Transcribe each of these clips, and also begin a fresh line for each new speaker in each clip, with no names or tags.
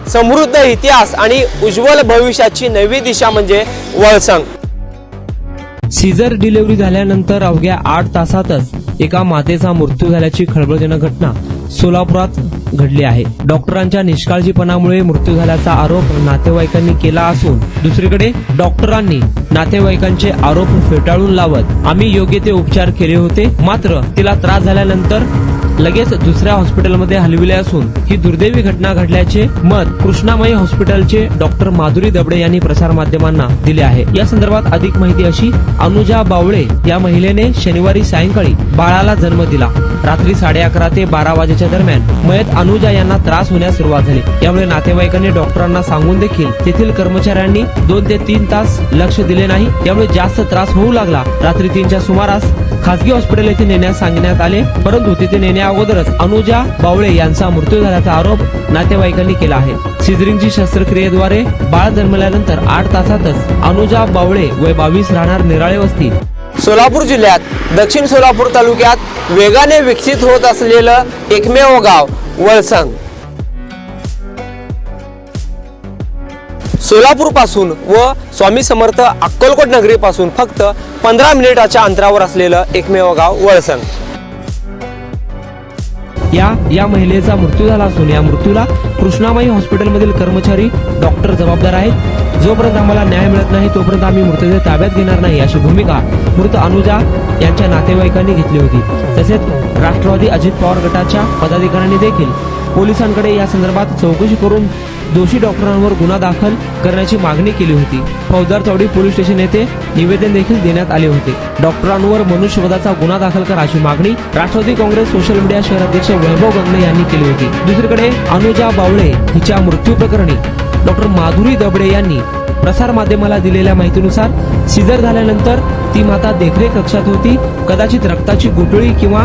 समृद्ध इतिहास आणि उज्ज्वल भविष्याची नवी दिशा म्हणजे वळसंग।
सीझर डिलिव्हरी झाल्यानंतर अवघ्या 8 तासातच एका मातेचा मृत्यू झाल्याची खळबळजनक घटना सोलापुरात घडली आहे। डॉक्टरांच्या निष्काळजीपणामुळे मृत्यू झाल्याचा आरोप नातेवाईकांनी केला असून दुसरीकडे डॉक्टरांनी नातेवाईकांचे आरोप फेटाळून लावत आम्ही योग्य ते उपचार केले होते, मात्र तिला त्रास झाल्यानंतर लगेच दुसऱ्या हॉस्पिटलमध्ये हलविले असून ही दुर्दैवी घटना घडल्याचे मत कृष्णामाई हॉस्पिटलचे डॉक्टर माधुरी दबडे यांनी प्रसार माध्यमांना दिले आहे। या संदर्भात अधिक माहिती अशी, अनुजा बावळे या महिलेने शनिवारी सायंकाळी बाळाला जन्म दिला। रात्री 11:30 ते 12 वाजेच्या दरम्यान मयत अनुजा यांना त्रास होण्यास सुरुवात झाली। यामुळे नातेवाईकांनी डॉक्टरांना सांगून देखील तेथील कर्मचाऱ्यांनी 2 ते 3 तास लक्ष दिले नाही। यामुळे जास्त त्रास होऊ लागला। रात्री 3च्या सुमारास खासगी हॉस्पिटल येथे नेण्यास सांगण्यात आले, परंतु तिथे नेण्या अगोदरच अनुजा बावळे यांचा मृत्यू झाल्याचा आरोप नातेवाईकांनी केला आहे। सिझरिंगची शस्त्रक्रियेद्वारे बाळ जन्मल्यानंतर 8 तासातच अनुजा बावळे वय 22 राहणार निराळे वस्ती
सोलापूर जिल्ह्यात दक्षिण सोलापूर तालुक्यात वेगाने विकसित होत असलेलं एकमेव गाव वळसंग। सोलापूर पासून व स्वामी समर्थ अक्कलकोट नगरी पासून फक्त 15 मिनिटाच्या अंतरावर असलेलं एकमेव गाव वळसंग।
या महिलेचा मृत्यू झाला असून या मृत्यूला कृष्णामाई हॉस्पिटलमधील कर्मचारी डॉक्टर जबाबदार आहेत। जोपर्यंत आम्हाला न्याय मिळत नाही तोपर्यंत आम्ही मृतदेह ताब्यात घेणार नाही, अशी भूमिका मृत अनुजा यांच्या नातेवाईकांनी घेतली होती। तसेच राष्ट्रवादी अजित पवार गटाच्या पदाधिकाऱ्यांनी देखील पोलिसांकडे या संदर्भात चौकशी करून दोषी डॉक्टरांवर गुन्हा दाखल करण्याची मागणी केली होती। फौजदार चौडी पोलीस स्टेशन येथे निवेदन देखील देण्यात आले होते। डॉक्टरांवर मनुष्यवधाचा गुन्हा दाखल करा अशी मागणी राष्ट्रवादी काँग्रेस सोशल मीडिया शहर अध्यक्ष वैभव गंगणे यांनी केली होती। दुसरीकडे अनुजा बावळे हिच्या मृत्यू प्रकरणी डॉक्टर माधुरी दबडे यांनी प्रसार माध्यमाला दिलेल्या माहितीनुसार सीझर झाल्यानंतर ती माता देखरेख कक्षात होती। कदाचित रक्ताची गुठळी किंवा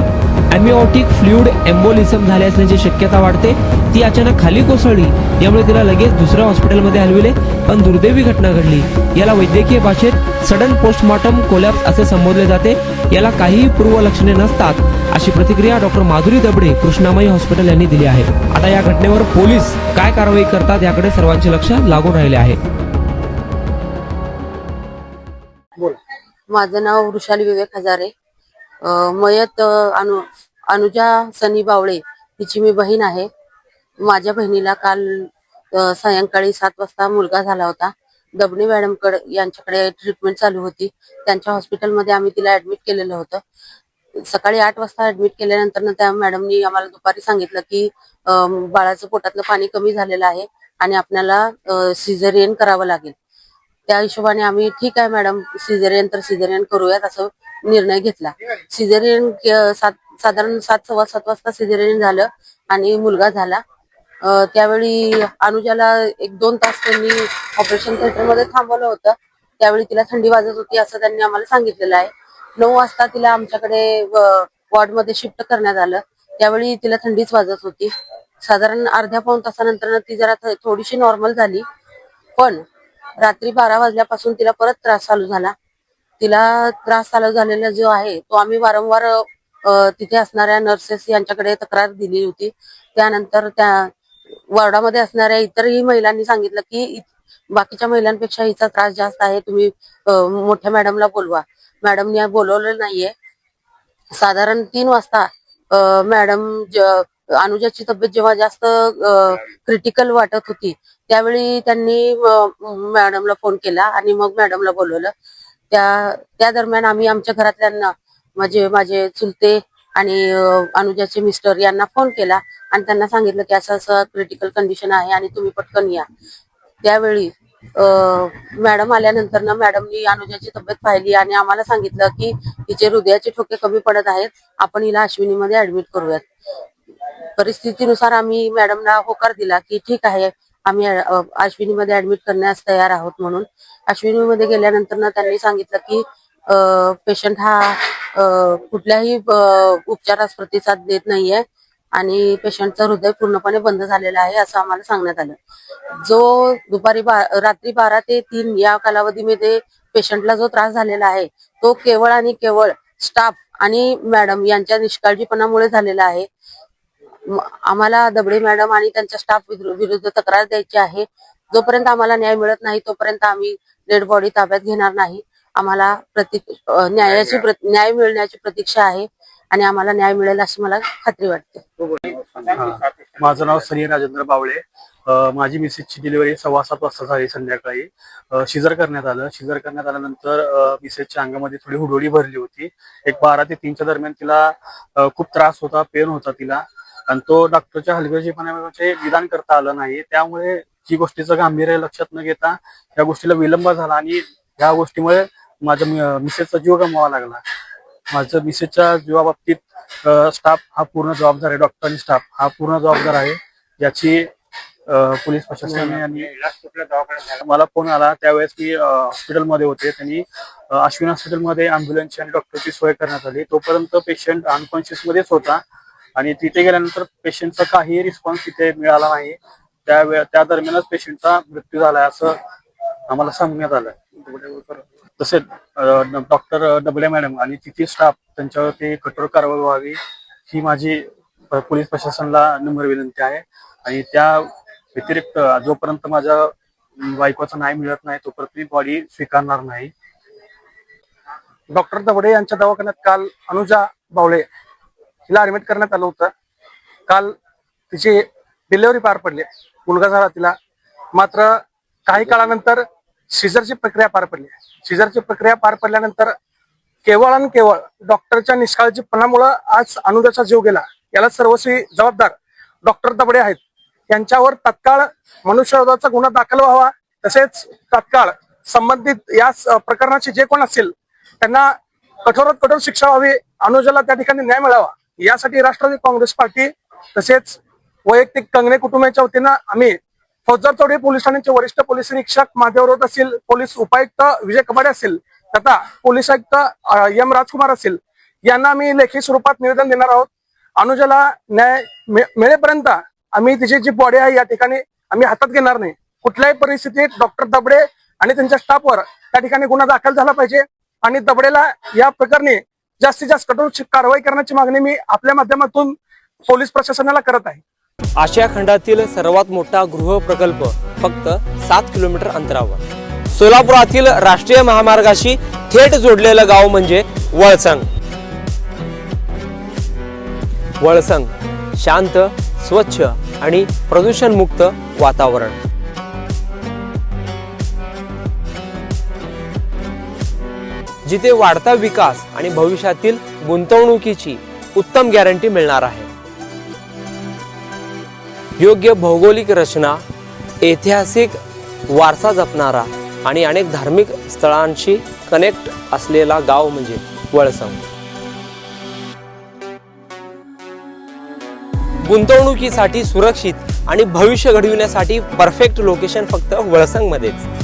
अॅमिओटिक फ्लुइड एम्बोलिझम झाले असण्याची शक्यता वाटते। ती अचानक खाली कोसळली, यामुळे तिला लगेच दुसऱ्या हॉस्पिटलमध्ये हलविले, पण दुर्दैवी घटना घडली। याला वैद्यकीय भाषेत सडन पोस्टमॉर्टम कोलॅप्स असे संबोधले जाते। याला काहीही पूर्वलक्षणे नसतात, अशी प्रतिक्रिया डॉक्टर माधुरी दबडे कृष्णामाई हॉस्पिटल यांनी दिली आहे। आता या घटनेवर पोलीस काय कारवाई करतात याकडे सर्वांचे लक्ष लागून राहिले आहे।
माझं नाव वृषाली विवेक हजारे। मयत अनुजा सनी बावळे हिची मी बहीण आहे। माझ्या बहिणीला काल सायंकाळी 7 वाजता मुलगा झाला होता। दबणे मॅडम यांच्याकडे ट्रीटमेंट चालू होती। त्यांच्या हॉस्पिटलमध्ये आम्ही तिला ऍडमिट केलेलं होतं। सकाळी 8 वाजता ऍडमिट केल्यानंतर त्या मॅडमनी आम्हाला दुपारी सांगितलं की बाळाचं पोटातलं पाणी कमी झालेलं आहे आणि आपल्याला सिझेरियन करावं लागेल। त्या हिशोबाने आम्ही ठीक आहे मॅडम, सिझेरियन तर सिझेरियन करूयात असं निर्णय घेतला। सिझेरियन साधारण 7, सव्वा 7 वाजता सिझेरियन झालं आणि मुलगा झाला। त्यावेळी अनुजाला 1-2 तास त्यांनी ऑपरेशन थिएटरमध्ये थांबवलं होतं। त्यावेळी तिला थंडी वाजत होती असं त्यांनी आम्हाला सांगितलेलं आहे। 9 वाजता तिला आमच्याकडे वॉर्डमध्ये शिफ्ट करण्यात आलं। त्यावेळी तिला थंडीच वाजत होती। साधारण अर्ध्या-पाऊण तासानंतर ती जरा थोडीशी नॉर्मल झाली, पण रात्री 12 वाजल्यापासून तिला परत त्रास चालू झाला। तिला त्रास चालू झालेला जो आहे तो आम्ही वारंवार तिथे असणाऱ्या नर्सेस यांच्याकडे तक्रार दिली होती। त्यानंतर त्या वॉर्डामध्ये असणाऱ्या इतरही महिलांनी सांगितलं की बाकीच्या महिलांपेक्षा हिचा त्रास जास्त आहे, तुम्ही मोठ्या मॅडमला बोलवा। मॅडमने बोलवलं नाहीये। साधारण 3 वाजता मॅडम अनुजाची तब्येत जेव्हा जास्त क्रिटिकल वाटत होती त्यावेळी त्यांनी मॅडमला फोन केला आणि मग मॅडमला बोलवलं। त्या दरम्यान आम्ही आमच्या घरातल्यांना माझे चुलते आणि अनुजाचे मिस्टर यांना फोन केला आणि त्यांना सांगितलं की असं क्रिटिकल कंडिशन आहे आणि तुम्ही पटकन या। त्यावेळी मॅडम आल्यानंतर ना मॅडमनी अनुजाची तब्येत पाहिली आणि आम्हाला सांगितलं की तिचे हृदयाचे ठोके कमी पडत आहेत, आपण हिला अश्विनीमध्ये ऍडमिट करूयात। परिस्थितीनुसार आम्ही मॅडमला होकार दिला की ठीक आहे, आम्ही अश्विनीमध्ये ऍडमिट करण्यास तयार आहोत म्हणून। अश्विनीमध्ये गेल्यानंतर ना त्यांनी सांगितलं की पेशंट हा कुठल्याही उपचारास प्रतिसाद देत नाहीये आणि पेशंटचं हृदय पूर्णपणे बंद झालेलं आहे असं आम्हाला सांगण्यात आलं। जो रात्री 12 ते 3 या कालावधीमध्ये पेशंटला जो त्रास झालेला आहे तो केवळ आणि केवळ स्टाफ आणि मॅडम यांच्या निष्काळजीपणामुळे झालेला आहे। आम्हाला दबडे मॅडम आणि त्यांच्या स्टाफ विरुद्ध तक्रार द्यायची आहे. जोपर्यंत आम्हाला न्याय मिळत नाही तोपर्यंत आम्ही डेड बॉडी ताब्यात घेणार नाही. आम्हाला न्याय मिळण्याची प्रतीक्षा आहे आणि आम्हाला न्याय मिळेल अशी मला खात्री वाटते.
माझं नाव सनी राजेंद्र बावळे. माझी मिसेसची डिलिव्हरी 7:15 वाजता झाली संध्याकाळी. शिजर करण्यात आलं. शिजर करण्यात आल्यानंतर मिसेसच्या अंगामध्ये थोडी हुडहुडी भरली होती. एक 12 ते 3च्या दरम्यान तिला खूप त्रास होता, पेन होता तिला, आणि तो डॉक्टरच्या हलगर्जीपणामुळे निदान करता आलं नाही. त्यामुळे जी गोष्टीचं गांभीर्य लक्षात न घेता या गोष्टीला विलंब झाला आणि या गोष्टीमुळे माझ्या मिसेसचा जीव गमवावा लागला. माझ्या मिसेसच्या जीवाबाबतीत स्टाफ हा पूर्ण जबाबदार आहे. डॉक्टर आणि स्टाफ हा पूर्ण जबाबदार आहे. याची पोलीस प्रशासनाने आणि मला फोन आला त्यावेळेस मी हॉस्पिटलमध्ये होते. त्यांनी अश्विन हॉस्पिटलमध्ये अँब्युलन्सची आणि डॉक्टरची सोय करण्यात आली. तोपर्यंत पेशंट अनकॉन्शियस मध्येच होता आणि तिथे गेल्यानंतर पेशंटचा काहीही रिस्पॉन्स तिथे मिळाला नाही. त्या दरम्यानच पेशंटचा मृत्यू झाला असं आम्हाला सांगण्यात आलं. तसेच डॉक्टर डबले मॅडम आणि तिथे स्टाफ त्यांच्यावरती कठोर कारवाई व्हावी ही माझी पोलीस प्रशासनाला नम्र विनंती आहे. आणि त्या व्यतिरिक्त जोपर्यंत माझ्या बायकोचा न्याय मिळत नाही तोपर्यंत मी बॉडी स्वीकारणार नाही. डॉक्टर दबडे यांच्या दवाखान्यात काल अनुजा बावळे हिला ऍडमिट करण्यात आलं होतं. काल तिची डिलिव्हरी पार पडली, मुलगा झाला तिला. मात्र काही काळानंतर सिझरची प्रक्रिया पार पडली. सिझरची प्रक्रिया पार पडल्यानंतर केवळ आणि केवळ डॉक्टरच्या निष्काळजीपणामुळे आज अनुजाचा जीव गेला. याला सर्वस्वी जबाबदार डॉक्टर दबडे आहेत. यांच्यावर तात्काळ मनुष्यवधाचा गुन्हा दाखल व्हावा. तसेच तात्काळ संबंधित या प्रकरणाचे जे कोण असतील त्यांना कठोरात कठोर शिक्षा व्हावी. अनुजाला त्या ठिकाणी न्याय मिळावा यासाठी राष्ट्रवादी काँग्रेस पार्टी तसेच वैयक्तिक कंगणे कुटुंबाच्या वतीनं आम्ही फौजदार चौधरी पोलीस ठाण्याचे वरिष्ठ पोलीस निरीक्षक महादेव राऊत असतील, पोलीस उपायुक्त विजय कबाडे असतील तथा पोलीस आयुक्त एम राजकुमार असतील यांना आम्ही लेखी स्वरूपात निवेदन देणार आहोत. अनुजाला न्याय मिळेपर्यंत आम्ही तिची जी बॉडी आहे या ठिकाणी आम्ही हातात घेणार नाही. कुठल्याही परिस्थितीत डॉक्टर दबडे आणि त्यांच्या स्टाफवर त्या ठिकाणी गुन्हा दाखल झाला पाहिजे आणि दबडेला या प्रकरणी जास्तीत जास्त कठोर कारवाई करण्याची मागणी मी आपल्या माध्यमातून पोलीस प्रशासनाला करत आहे.
आशिया खंडातील सर्वात मोठा गृह प्रकल्प फक्त 7 किलोमीटर अंतरावर. सोलापुरातील राष्ट्रीय महामार्गाशी थेट जोडलेलं गाव म्हणजे वळसंग. वळसंग शांत, स्वच्छ आणि प्रदूषणमुक्त वातावरण. जिथे वाढता विकास आणि भविष्यातील गुंतवणुकीची उत्तम गॅरंटी मिळणार आहे. योग्य भौगोलिक रचना, ऐतिहासिक वारसा जपणारा आणि अनेक धार्मिक स्थळांशी कनेक्ट असलेला गाव म्हणजे वळसंग. गुंतवणुकीसाठी सुरक्षित आणि भविष्य घडविण्यासाठी परफेक्ट लोकेशन फक्त वळसंग मध्येच.